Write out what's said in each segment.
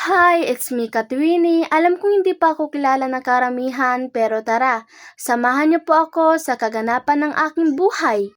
Hi, it's me, Katwini. Alam kong hindi pa ako kilala ng karamihan, pero tara, samahan niyo po ako sa kaganapan ng aking buhay.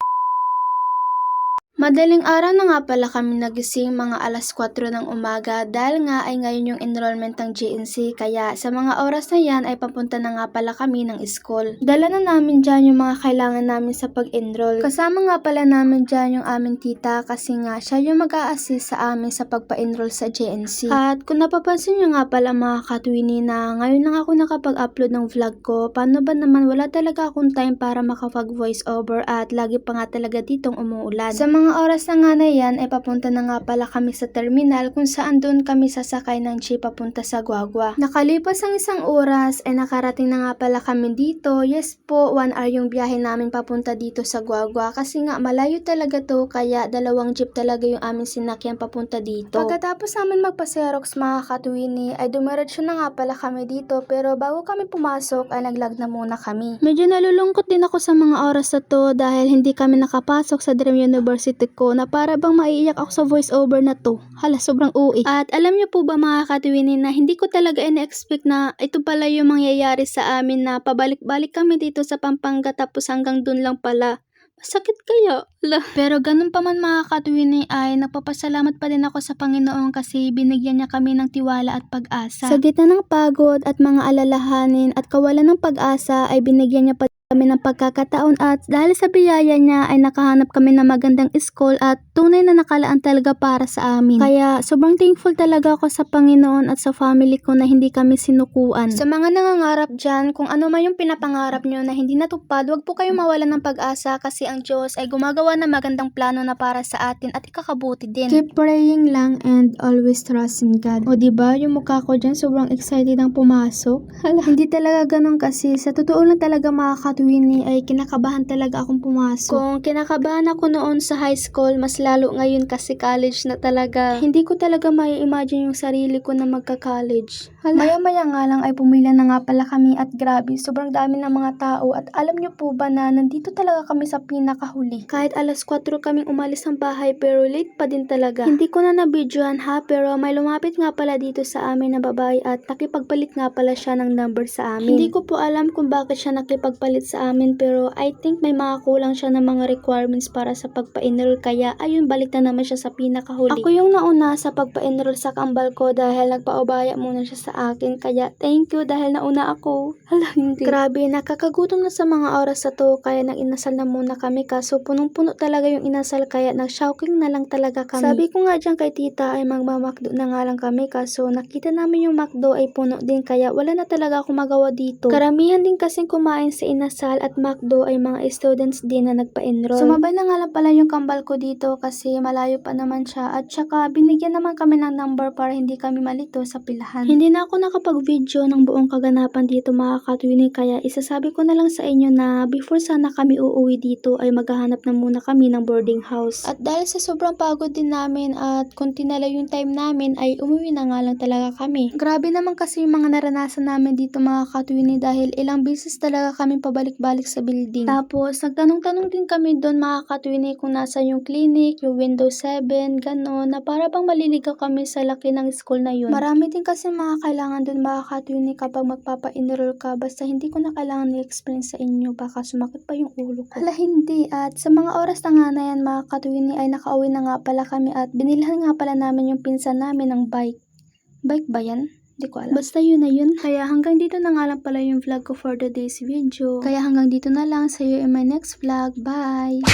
Madaling araw na nga pala kami nagising mga alas 4 ng umaga dahil nga ay ngayon yung enrollment ng GNC, kaya sa mga oras na yan ay papunta na nga pala kami ng school. Dala na namin dyan yung mga kailangan namin sa pag-enroll. Kasama nga pala namin dyan yung aming tita kasi nga siya yung mag-a-assist sa amin sa pagpa-enroll sa GNC. At kung napapansin nyo nga pala mga Katwini na ngayon lang ako nakapag-upload ng vlog ko, paano ba naman wala talaga akong time para makapag-voice over at lagi pa nga talaga ditong umuulan. Sa mga oras na nga na yan ay papunta na nga pala kami sa terminal kung saan doon kami sasakay ng jeep papunta sa Guagua. Nakalipas ang isang oras ay nakarating na nga pala kami dito. Yes po, 1 hour yung biyahe namin papunta dito sa Guagua kasi nga malayo talaga to, kaya dalawang jeep talaga yung aming sinakyan papunta dito. Pagkatapos namin magpa-Xerox mga Katwini ay dumiretso na nga pala kami dito, pero bago kami pumasok ay naglag na muna kami. Medyo nalulungkot din ako sa mga oras na to dahil hindi kami nakapasok sa Dream University ko na para bang maiiyak ako sa voice over na to. Hala, sobrang uwi. At alam niyo po ba mga Katwini na hindi ko talaga ina-expect na ito pala yung mangyayari sa amin, na pabalik-balik kami dito sa Pampanga tapos hanggang dun lang pala. Masakit kaya? Pero ganun pa man mga Katwini ay nagpapasalamat pa din ako sa Panginoon kasi binigyan niya kami ng tiwala at pag-asa. Sa gitna ng pagod at mga alalahanin at kawalan ng pag-asa ay binigyan niya pa kami ng pagkakataon, at dahil sa biyaya niya ay nakahanap kami ng magandang school at tunay na nakalaan talaga para sa amin. Kaya sobrang thankful talaga ako sa Panginoon at sa family ko na hindi kami sinukuan. Sa mga nangangarap dyan, kung ano man yung pinapangarap nyo na hindi natupad, wag po kayong mawalan ng pag-asa kasi ang Diyos ay gumagawa ng magandang plano na para sa atin at ikakabuti din. Keep praying lang and always trust in God. O diba, yung mukha ko dyan sobrang excited ang pumasok. Hala, hindi talaga ganun kasi sa totoo lang talaga mga Katwini ay kinakabahan talaga akong pumasok. Kung kinakabahan ako noon sa high school, mas lalo ngayon kasi college na talaga. Hindi ko talaga mai-imagine yung sarili ko na magka-college. Maya-maya nga lang ay pumila na nga pala kami at grabe, sobrang dami ng mga tao, at alam nyo po ba na nandito talaga kami sa pinakahuli. Kahit alas 4 kaming umalis ng bahay pero late pa din talaga. Hindi ko na nabidyohan ha, pero may lumapit nga pala dito sa amin na babae at nakipagpalit nga pala siya ng number sa amin. Hindi ko po alam kung bakit siya nakipagpalit sa amin, pero I think may mga kulang siya ng mga requirements para sa pagpa-enroll, kaya ayun, balik na naman siya sa pinakahuli. Ako yung nauna sa pagpa-enroll sa kambal ko dahil nagpaubaya muna siya sa akin, kaya thank you dahil nauna ako. Hala, hindi. Grabe, nakakagutom na sa mga oras na to kaya nag-inasal na muna kami, kaso punong-puno talaga yung inasal kaya nag-showking na lang talaga kami. Sabi ko nga dyan kay tita ay magmamakdo na nga lang kami, kaso nakita namin yung makdo ay puno din kaya wala na talaga akong magawa dito. Karamihan din kasing kumain sa inasal at makdo ay mga students din na nagpa-enroll. Sumabay na nga lang pala yung kambal ko dito kasi malayo pa naman siya, at saka binigyan naman kami ng number para hindi kami malito sa pilahan. Hindi na ako nakapag-video ng buong kaganapan dito mga Katwini, kaya isasabi ko na lang sa inyo na before sana kami uuwi dito ay maghahanap na muna kami ng boarding house. At dahil sa sobrang pagod din namin at konti na lang yung time namin ay umuwi na nga lang talaga kami. Grabe naman kasi yung mga naranasan namin dito mga Katwini dahil ilang beses talaga kami pabalik-balik sa building. Tapos nagtanong-tanong din kami doon mga Katwini kung nasa yung clinic, yung Windows 7, gano'n, na para bang maliligaw kami sa laki ng school na yun. Marami din kasi mga kailangan doon mga Katwini kapag magpapa-enroll ka, basta hindi ko na kailangan i-explain sa inyo, baka sumakit pa yung ulo ko. Hala, hindi. At sa mga oras na nga na yan mga Katwini ay nakauwi na nga pala kami at binilhan nga pala namin yung pinsan namin ng bike. Bike ba yan? Hindi ko alam. Basta yun na yun. Kaya hanggang dito na nga lang pala yung vlog ko for today's video. Kaya hanggang dito na lang. See you in my next vlog. Bye!